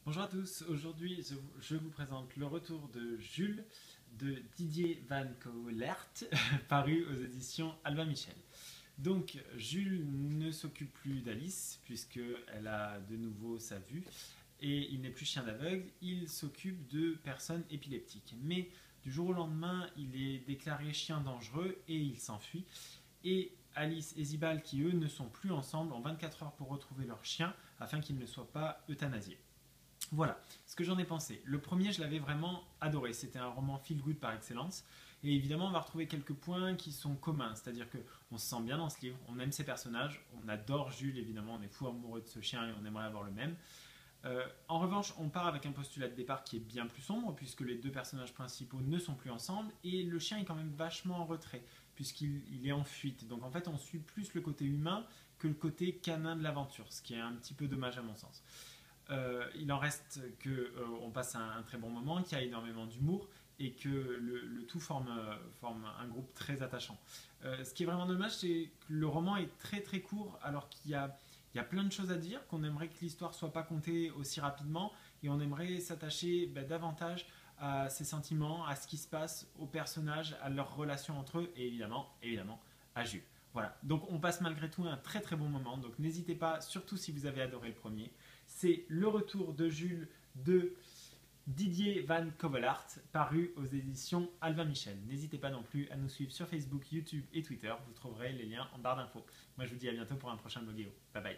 Bonjour à tous, aujourd'hui je vous présente le retour de Jules de Didier Van Collaert, paru aux éditions Albin Michel. Donc Jules ne s'occupe plus d'Alice puisqu'elle a de nouveau sa vue et il n'est plus chien d'aveugle, il s'occupe de personnes épileptiques. Mais du jour au lendemain, il est déclaré chien dangereux et il s'enfuit. Et Alice et Zibal, qui eux ne sont plus ensemble, ont 24 heures pour retrouver leur chien afin qu'il ne soit pas euthanasié. Voilà ce que j'en ai pensé. Le premier, je l'avais vraiment adoré. C'était un roman feel good par excellence. Et évidemment, on va retrouver quelques points qui sont communs. C'est-à-dire qu'on se sent bien dans ce livre, on aime ses personnages, on adore Jules, évidemment, on est fou amoureux de ce chien et on aimerait avoir le même. En revanche, on part avec un postulat de départ qui est bien plus sombre, puisque les deux personnages principaux ne sont plus ensemble, et le chien est quand même vachement en retrait, puisqu'il est en fuite. Donc en fait, on suit plus le côté humain que le côté canin de l'aventure, ce qui est un petit peu dommage à mon sens. Il en reste qu'on passe un très bon moment, qu'il y a énormément d'humour et que le tout forme un groupe très attachant. Ce qui est vraiment dommage, c'est que le roman est très très court alors qu'il y a plein de choses à dire, qu'on aimerait que l'histoire soit pas contée aussi rapidement et on aimerait s'attacher davantage à ses sentiments, à ce qui se passe aux personnages, à leurs relations entre eux et évidemment à Jules. Voilà, donc on passe malgré tout un très très bon moment, donc n'hésitez pas, surtout si vous avez adoré le premier. C'est le retour de Jules de Didier Van Collaert, paru aux éditions Albin Michel. N'hésitez pas non plus à nous suivre sur Facebook, YouTube et Twitter, vous trouverez les liens en barre d'infos. Moi je vous dis à bientôt pour un prochain bloguéo. Bye bye.